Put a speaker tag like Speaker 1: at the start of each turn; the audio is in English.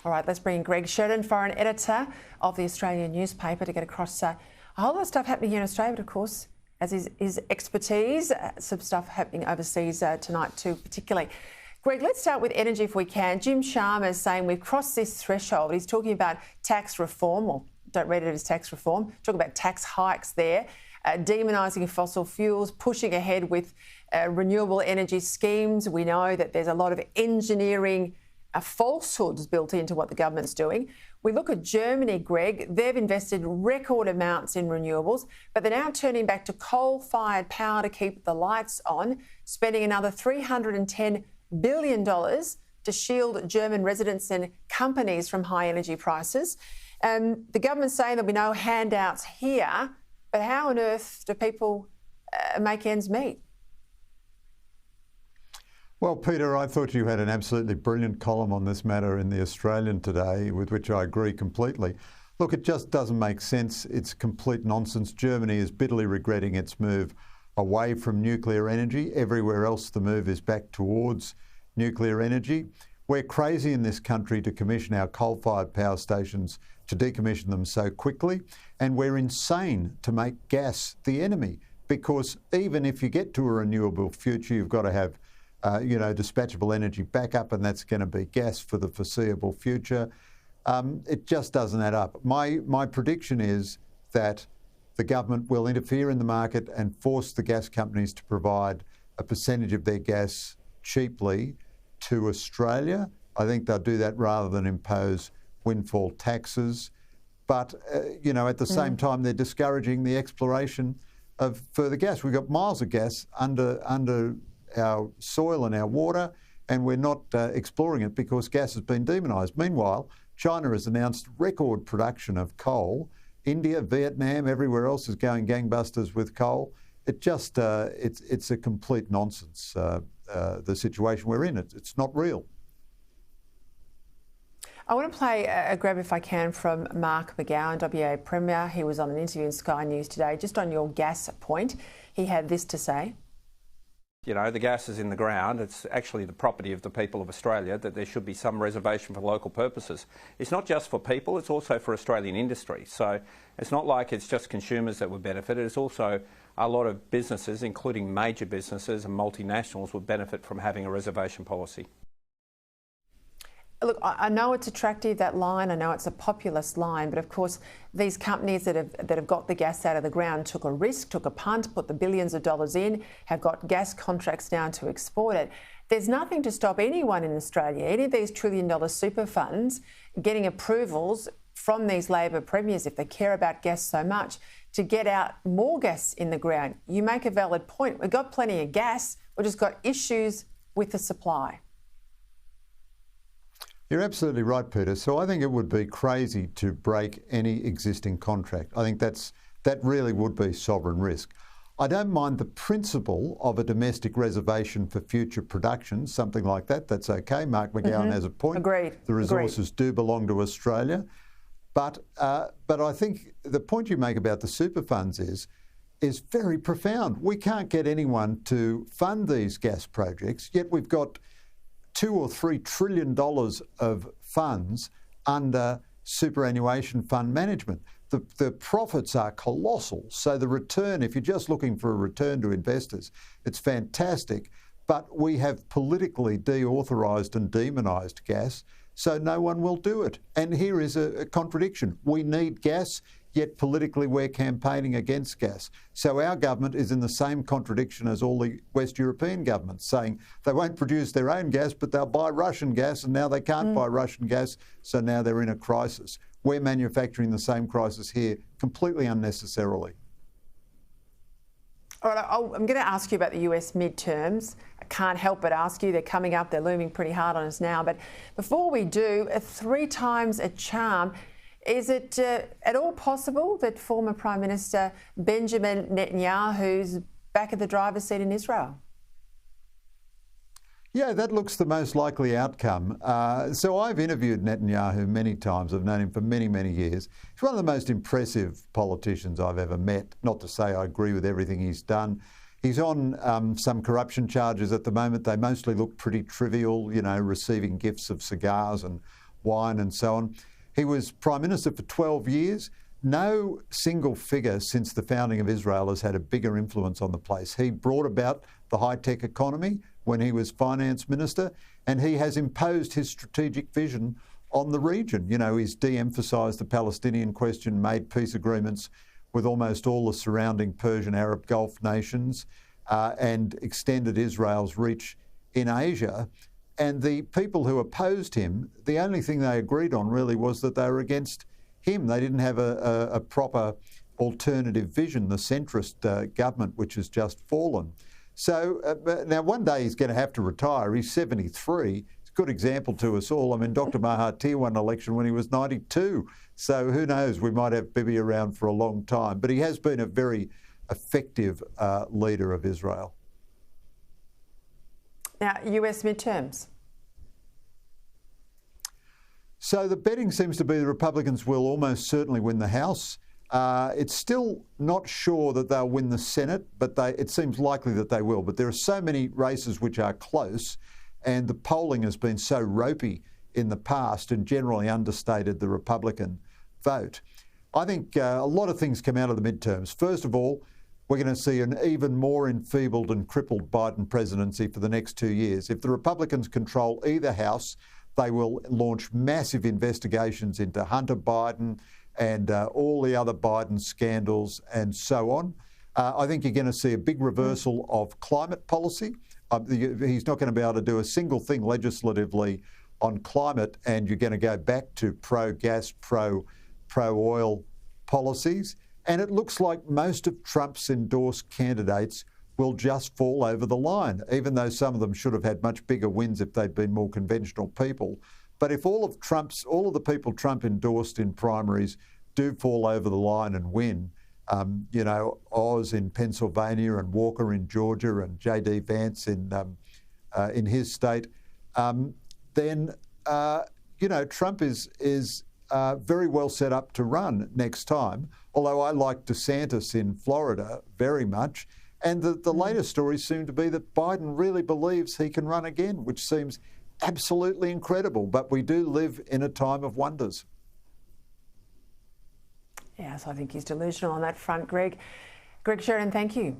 Speaker 1: All right, let's bring in Greg Sheridan, foreign editor of the Australian newspaper, to get across a whole lot of stuff happening here in Australia, but of course, as his expertise, some stuff happening overseas tonight too, particularly. Greg, let's start with energy if we can. Jim Sharma is saying we've crossed this threshold. He's talking about tax reform, or don't read it as tax reform, talking about tax hikes there, demonising fossil fuels, pushing ahead with renewable energy schemes. We know that there's a lot of engineering falsehoods built into what the government's doing. We look at Germany, Greg, they've invested record amounts in renewables, but they're now turning back to coal-fired power to keep the lights on, spending another $310 billion to shield German residents and companies from high energy prices. The government's saying there'll be no handouts here, but how on earth do people make ends meet?
Speaker 2: Well, Peter, I thought you had an absolutely brilliant column on this matter in The Australian today, with which I agree completely. Look, it just doesn't make sense. It's complete nonsense. Germany is bitterly regretting its move away from nuclear energy. Everywhere else, the move is back towards nuclear energy. We're crazy in this country to commission our coal-fired power stations, to decommission them so quickly. And we're insane to make gas the enemy, because even if you get to a renewable future, you've got to have dispatchable energy backup, and that's going to be gas for the foreseeable future. It just doesn't add up. My prediction is that the government will interfere in the market and force the gas companies to provide a percentage of their gas cheaply to Australia. I think they'll do that rather than impose windfall taxes. But, at the same time, they're discouraging the exploration of further gas. We've got miles of gas under our soil and our water, and we're not exploring it because gas has been demonised. Meanwhile, China has announced record production of coal. India, Vietnam, everywhere else is going gangbusters with coal. It just, it's a complete nonsense, the situation we're in. It's not real.
Speaker 1: I want to play a grab, if I can, from Mark McGowan, WA Premier. He was on an interview in Sky News today, just on your gas point. He had this to say.
Speaker 3: The gas is in the ground. It's actually the property of the people of Australia, that there should be some reservation for local purposes. It's not just for people, it's also for Australian industry. So it's not like it's just consumers that would benefit. It's also a lot of businesses, including major businesses and multinationals, would benefit from having a reservation policy.
Speaker 1: Look, I know it's attractive, that line. I know it's a populist line, but of course, these companies that have got the gas out of the ground took a risk, took a punt, put the billions of dollars in, have got gas contracts now to export it. There's nothing to stop anyone in Australia, any of these trillion-dollar super funds, getting approvals from these Labor premiers, if they care about gas so much, to get out more gas in the ground. You make a valid point. We've got plenty of gas. We've just got issues with the supply.
Speaker 2: You're absolutely right, Peter. So I think it would be crazy to break any existing contract. I think that really would be sovereign risk. I don't mind the principle of a domestic reservation for future production, something like that. That's okay. Mark McGowan has a point.
Speaker 1: Agreed.
Speaker 2: The resources do belong to Australia. But I think the point you make about the super funds is very profound. We can't get anyone to fund these gas projects, yet we've got $2 or $3 trillion of funds under superannuation fund management. The profits are colossal. So the return, if you're just looking for a return to investors, it's fantastic. But we have politically deauthorised and demonised gas, so no one will do it. And here is a contradiction. We need gas, yet politically we're campaigning against gas. So our government is in the same contradiction as all the West European governments, saying they won't produce their own gas, but they'll buy Russian gas, and now they can't buy Russian gas, so now they're in a crisis. We're manufacturing the same crisis here completely unnecessarily.
Speaker 1: All right, I'm going to ask you about the US midterms. I can't help but ask you. They're coming up. They're looming pretty hard on us now. But before we do, 3 times a charm. Is it at all possible that former Prime Minister Benjamin Netanyahu's back at the driver's seat in Israel?
Speaker 2: Yeah, that looks the most likely outcome. So I've interviewed Netanyahu many times. I've known him for many, many years. He's one of the most impressive politicians I've ever met. Not to say I agree with everything he's done. He's on some corruption charges at the moment. They mostly look pretty trivial, receiving gifts of cigars and wine and so on. He was Prime Minister for 12 years. No single figure since the founding of Israel has had a bigger influence on the place. He brought about the high-tech economy when he was Finance Minister, and he has imposed his strategic vision on the region. You know, he's de-emphasised the Palestinian question, made peace agreements with almost all the surrounding Persian Arab Gulf nations, and extended Israel's reach in Asia. And the people who opposed him, the only thing they agreed on really was that they were against him. They didn't have a proper alternative vision, the centrist government, which has just fallen. So now one day he's going to have to retire. He's 73. It's a good example to us all. I mean, Dr. Mahathir won an election when he was 92. So who knows, we might have Bibi around for a long time. But he has been a very effective leader of Israel.
Speaker 1: Now, US midterms.
Speaker 2: So the betting seems to be the Republicans will almost certainly win the House. It's still not sure that they'll win the Senate, but it seems likely that they will. But there are so many races which are close, and the polling has been so ropey in the past and generally understated the Republican vote. I think a lot of things come out of the midterms. First of all, we're going to see an even more enfeebled and crippled Biden presidency for the next 2 years. If the Republicans control either house, they will launch massive investigations into Hunter Biden and all the other Biden scandals and so on. I think you're going to see a big reversal of climate policy. He's not going to be able to do a single thing legislatively on climate, and you're going to go back to pro-gas, pro-oil policies. And it looks like most of Trump's endorsed candidates will just fall over the line, even though some of them should have had much bigger wins if they'd been more conventional people. But if all of the people Trump endorsed in primaries do fall over the line and win, you know, Oz in Pennsylvania and Walker in Georgia and J.D. Vance in his state, then you know, Trump is very well set up to run next time. Although I like DeSantis in Florida very much. And the latest stories seem to be that Biden really believes he can run again, which seems absolutely incredible. But we do live in a time of wonders.
Speaker 1: Yes, I think he's delusional on that front, Greg. Greg Sheridan, thank you.